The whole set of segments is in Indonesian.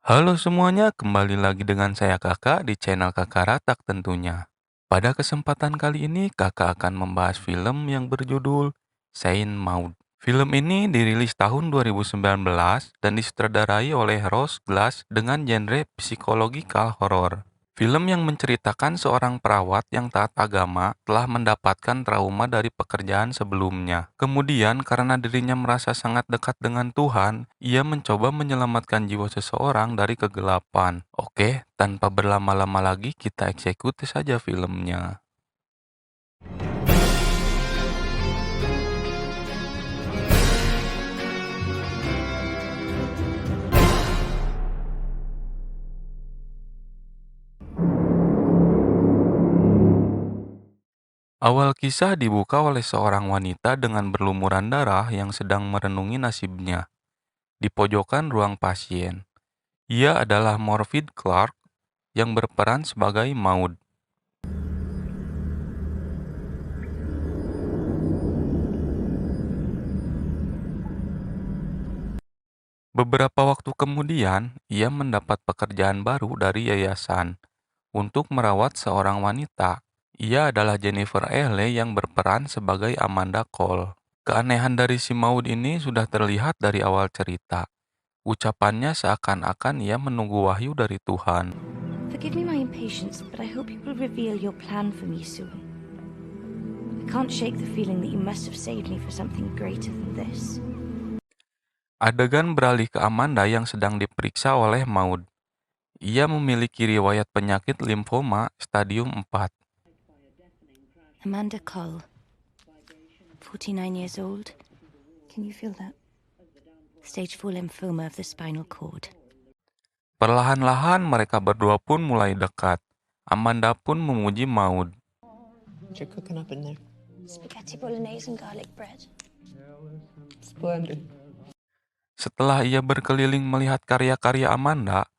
Halo semuanya, kembali lagi dengan saya Kakak di channel Kakak Ratak tentunya. Pada kesempatan kali ini Kakak akan membahas film yang berjudul Saint Maud. Film ini dirilis tahun 2019 dan disutradarai oleh Rose Glass dengan genre psikologikal horor. Film yang menceritakan seorang perawat yang taat agama telah mendapatkan trauma dari pekerjaan sebelumnya. Kemudian, karena dirinya merasa sangat dekat dengan Tuhan, ia mencoba menyelamatkan jiwa seseorang dari kegelapan. Oke, tanpa berlama-lama lagi, kita eksekusi saja filmnya. Awal kisah dibuka oleh seorang wanita dengan berlumuran darah yang sedang merenungi nasibnya di pojokan ruang pasien. Ia adalah Morfydd Clark yang berperan sebagai Maud. Beberapa waktu kemudian, ia mendapat pekerjaan baru dari yayasan untuk merawat seorang wanita. Ia adalah Jennifer Ehle yang berperan sebagai Amanda Cole. Keanehan dari si Maud ini sudah terlihat dari awal cerita. Ucapannya seakan-akan ia menunggu wahyu dari Tuhan. Forgive me my impatience, but I hope you will reveal your plan for me soon. I can't shake the feeling that you must have saved me for something greater than this. Adegan beralih ke Amanda yang sedang diperiksa oleh Maud. Ia memiliki riwayat penyakit limfoma stadium 4. Amanda Cole, 49 years old. Can you feel that? Stage 4 lymphoma of the spinal cord. Perlahan-lahan mereka berdua pun mulai dekat. Amanda pun memuji Maud. What you cooking up in there? Spaghetti bolognese and garlic bread. Splendid. Setelah ia berkeliling melihat karya-karya Amanda,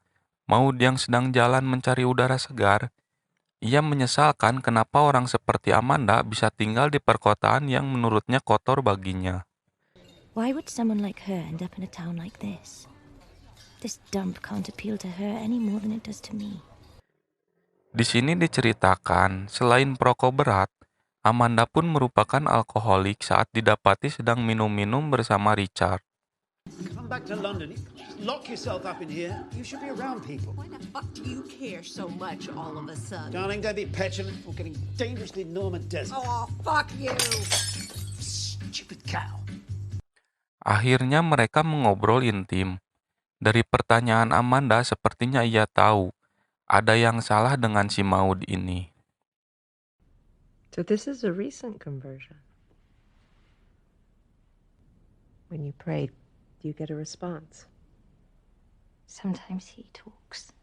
Maud yang sedang jalan mencari udara segar, ia menyesalkan kenapa orang seperti Amanda bisa tinggal di perkotaan yang menurutnya kotor baginya. Why would someone like her end up in a town like this? This dump can't appeal to her any more than it does to me. Di sini diceritakan, selain perokok berat, Amanda pun merupakan alkoholik saat didapati sedang minum-minum bersama Richard. Come back to London. Lock yourself up in here. You should be around people. Why the fuck do you care so much all of a sudden? Darling, don't be petulant. We're getting dangerously Norman desert. Oh, fuck you! Stupid cow. Akhirnya mereka mengobrol intim. Dari pertanyaan Amanda sepertinya ia tahu ada yang salah dengan si Maud ini. So this is a recent conversion. When you prayed, do you get a response? Sometimes he talks,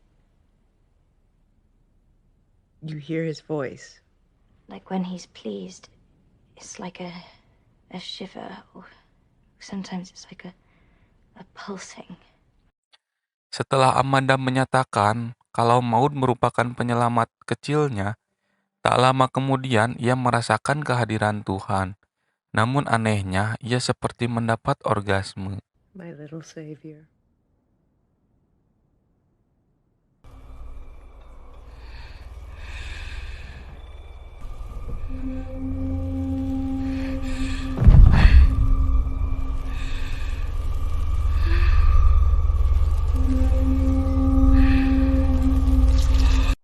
You hear his voice. like when he's pleased, it's like a shiver, or sometimes it's like a pulsing. Setelah Amanda menyatakan kalau Maud merupakan penyelamat kecilnya, tak lama kemudian ia merasakan kehadiran Tuhan. Namun anehnya, ia seperti mendapat orgasme. My little savior.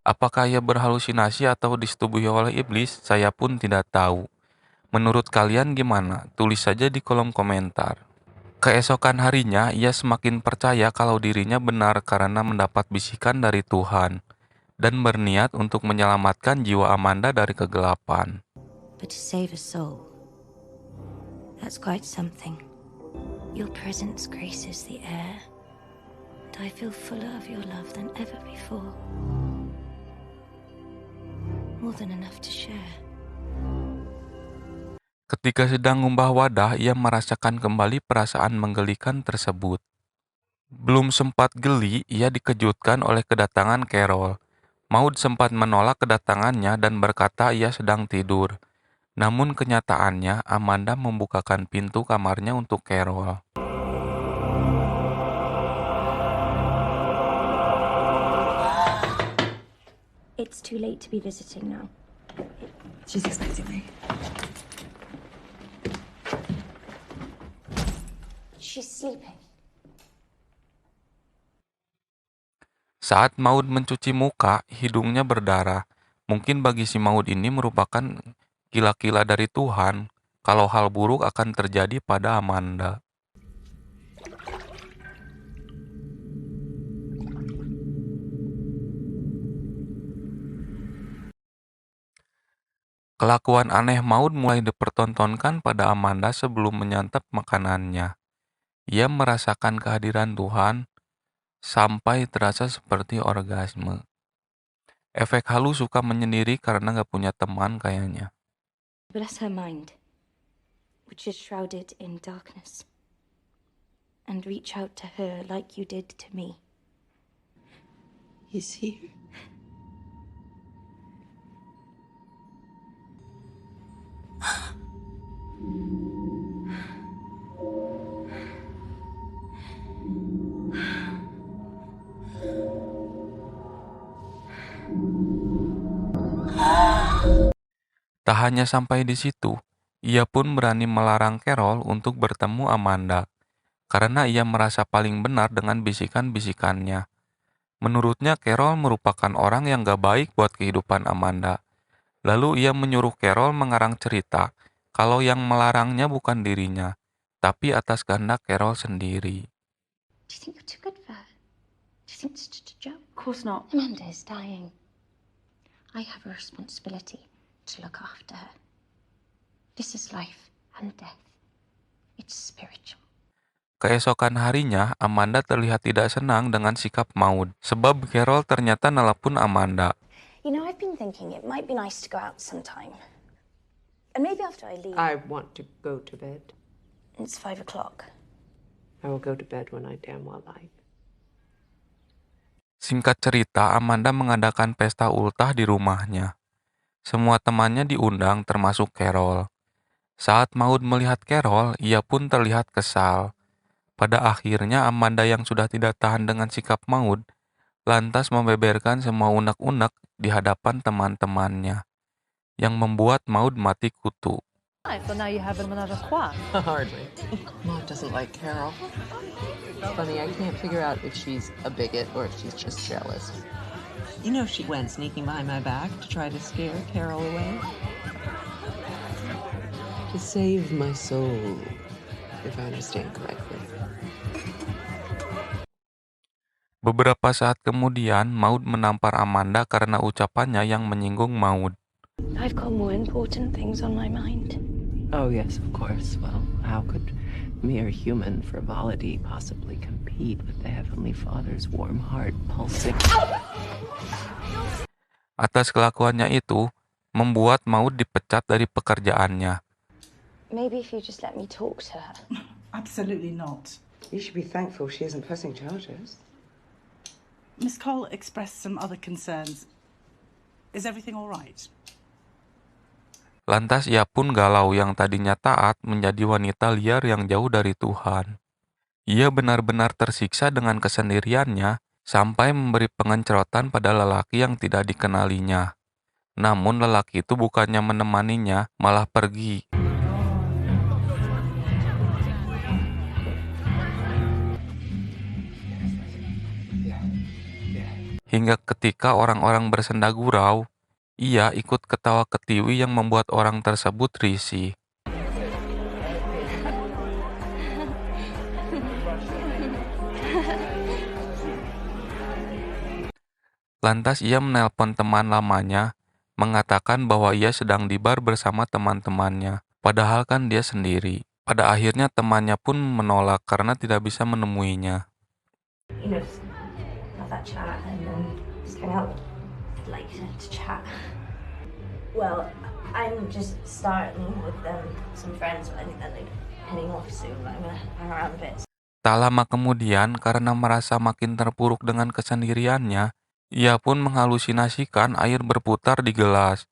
Apakah ia berhalusinasi atau disetubuhi oleh iblis? Saya pun tidak tahu. Menurut kalian gimana? Tulis saja di kolom komentar. Keesokan harinya, ia semakin percaya kalau dirinya benar karena mendapat bisikan dari Tuhan dan berniat untuk menyelamatkan jiwa Amanda dari kegelapan. But to save a soul, that's quite something. Your presence graces the air, and I feel fuller of your love than ever before. More than enough to share. Ketika sedang ngumbah wadah, ia merasakan kembali perasaan menggelikan tersebut. Belum sempat geli, ia dikejutkan oleh kedatangan Carol. Maud sempat menolak kedatangannya dan berkata ia sedang tidur. Namun kenyataannya, Amanda membukakan pintu kamarnya untuk Carol. It's too late to be visiting now. She's expecting me. She's sleeping. Saat Maud mencuci muka, hidungnya berdarah. Mungkin bagi si Maud ini merupakan kila-kila dari Tuhan kalau hal buruk akan terjadi pada Amanda. Kelakuan aneh Maud mulai dipertontonkan pada Amanda sebelum menyantap makanannya. Ia merasakan kehadiran Tuhan sampai terasa seperti orgasme. Efek halu suka menyendiri karena gak punya teman kayaknya. Bless her mind, which is shrouded in darkness. And reach out to her like you did to me. He's here. Tak hanya sampai di situ, ia pun berani melarang Carol untuk bertemu Amanda, karena ia merasa paling benar dengan bisikan-bisikannya. Menurutnya Carol merupakan orang yang gak baik buat kehidupan Amanda. Lalu ia menyuruh Carol mengarang cerita kalau yang melarangnya bukan dirinya, tapi atas kehendak Carol sendiri. Do you think you're too good for her? Do you think it's just a joke? Of course not. Amanda is dying. I have a responsibility to look after her. This is life and death. It's spiritual. Keesokan harinya, Amanda terlihat tidak senang dengan sikap Maud, sebab Carol ternyata nelpon Amanda. You know, I've been thinking it might be nice to go out sometime. And maybe after I leave. I want to go to bed. It's 5 o'clock. I will go to bed when I damn well like. Singkat cerita, Amanda mengadakan pesta ultah di rumahnya. Semua temannya diundang termasuk Carol. Saat Maud melihat Carol, ia pun terlihat kesal. Pada akhirnya Amanda yang sudah tidak tahan dengan sikap Maud, lantas membeberkan semua unek-unek di hadapan teman-temannya, yang membuat Maud mati kutu. So now you have another croix. Hardly. Maud doesn't like Carol. It's funny, I can't figure out if she's a bigot or if she's just jealous. You know she went sneaking behind my back to try to scare Carol away. To save my soul, if I understand correctly. Beberapa saat kemudian, Maud menampar Amanda karena ucapannya yang menyinggung Maud. I've got more important things on my mind. Oh, yes, of course. Well, how could mere human frivolity possibly compete with the Heavenly Father's warm heart pulsing? Atas kelakuannya itu, membuat Maud dipecat dari pekerjaannya. Maybe if you just let me talk to her. Absolutely not. You should be thankful she isn't pressing charges. Miss Cole expressed some other concerns. Is everything all right? Lantas ia pun galau yang tadinya taat menjadi wanita liar yang jauh dari Tuhan. Ia benar-benar tersiksa dengan kesendiriannya sampai memberi pengencerotan pada lelaki yang tidak dikenalinya. Namun lelaki itu bukannya menemaninya, malah pergi. Hingga ketika orang-orang bersenda gurau, ia ikut ketawa ketiwi yang membuat orang tersebut risih. Lantas ia menelpon teman lamanya, mengatakan bahwa ia sedang di bar bersama teman-temannya, padahal kan dia sendiri. Pada akhirnya temannya pun menolak karena tidak bisa menemuinya. You know, have that chat and then just hang out. I'd like to chat. Well, I'm just starting with some friends, but I think they're like heading off soon. But I'm gonna hang around a bit. Tak lama kemudian, karena merasa makin terpuruk dengan kesendiriannya, ia pun menghalusinasikan air berputar di gelas.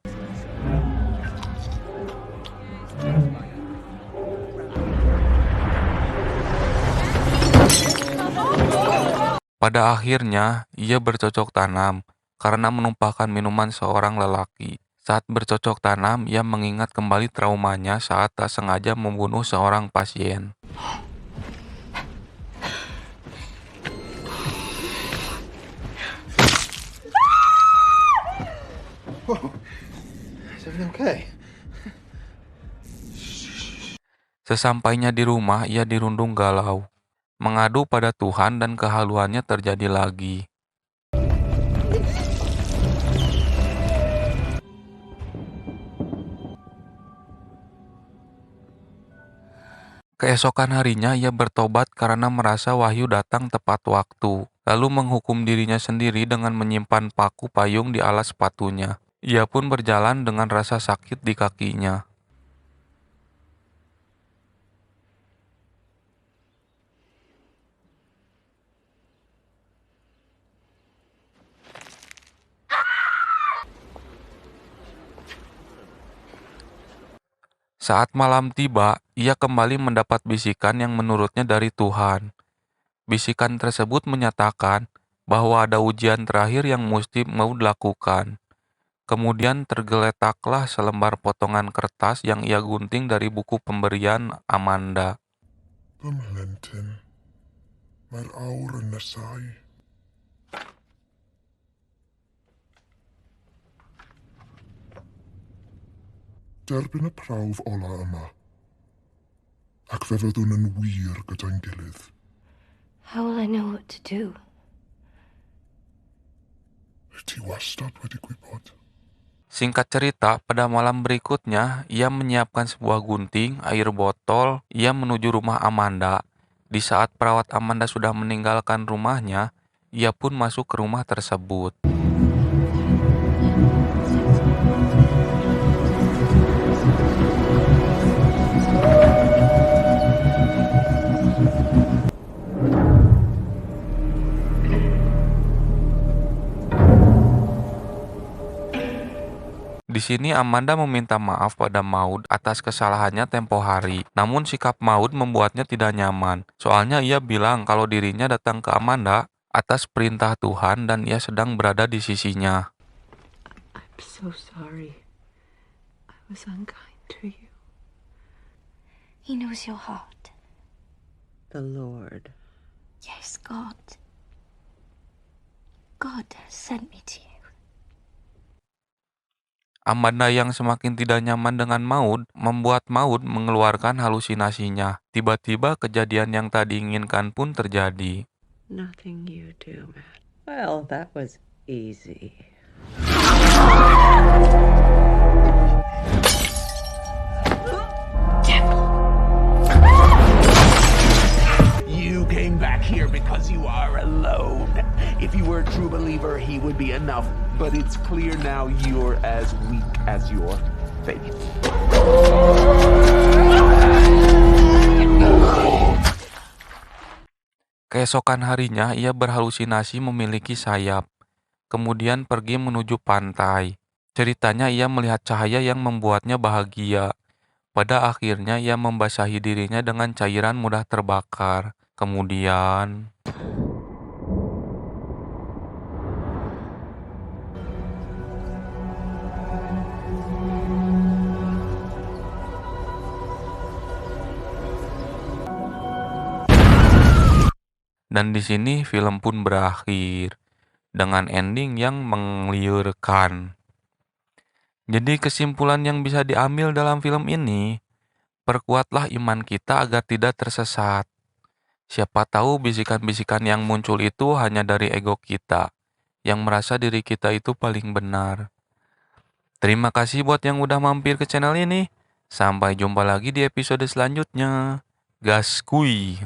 Pada akhirnya, ia bercocok tanam karena menumpahkan minuman seorang lelaki. Saat bercocok tanam, ia mengingat kembali traumanya saat tak sengaja membunuh seorang pasien. Is everything okay? Sesampainya di rumah, ia dirundung galau. Mengadu pada Tuhan dan kehaluannya terjadi lagi. Keesokan harinya ia bertobat karena merasa wahyu datang tepat waktu, lalu menghukum dirinya sendiri dengan menyimpan paku payung di alas sepatunya. Ia pun berjalan dengan rasa sakit di kakinya. Saat malam tiba, ia kembali mendapat bisikan yang menurutnya dari Tuhan. Bisikan tersebut menyatakan bahwa ada ujian terakhir yang mesti Maud lakukan. Kemudian tergeletaklah selembar potongan kertas yang ia gunting dari buku pemberian Amanda. Pemlenten, mae'r awr yn nesau. Derbyn y prawf ola yma, ac fe fyddwn yn wir gyda'n gilydd. How will I know what to do? Ti wastad wedi gwybod. Singkat cerita, pada malam berikutnya, ia menyiapkan sebuah gunting, air botol, ia menuju rumah Amanda. Di saat perawat Amanda sudah meninggalkan rumahnya, ia pun masuk ke rumah tersebut. Di sini Amanda meminta maaf pada Maud atas kesalahannya tempo hari. Namun sikap Maud membuatnya tidak nyaman. Soalnya ia bilang kalau dirinya datang ke Amanda atas perintah Tuhan dan ia sedang berada di sisinya. I'm so sorry. I was unkind to you. He knows your heart. The Lord. Yes, God. God has sent me to you. Amanda yang semakin tidak nyaman dengan Maud membuat Maud mengeluarkan halusinasinya. Tiba-tiba kejadian yang tak diinginkan pun terjadi. Nothing you do, Matt. Well, that was easy. You came back here because you are alone. If you were a true believer, he would be enough. But it's clear now you're as weak as your faith. Keesokan harinya, ia berhalusinasi memiliki sayap. Kemudian pergi menuju pantai. Ceritanya ia melihat cahaya yang membuatnya bahagia. Pada akhirnya ia membasahi dirinya dengan cairan mudah terbakar. Kemudian... Dan di sini film pun berakhir dengan ending yang menggiurkan. Jadi kesimpulan yang bisa diambil dalam film ini, perkuatlah iman kita agar tidak tersesat. Siapa tahu bisikan-bisikan yang muncul itu hanya dari ego kita, yang merasa diri kita itu paling benar. Terima kasih buat yang udah mampir ke channel ini. Sampai jumpa lagi di episode selanjutnya. Gaskui!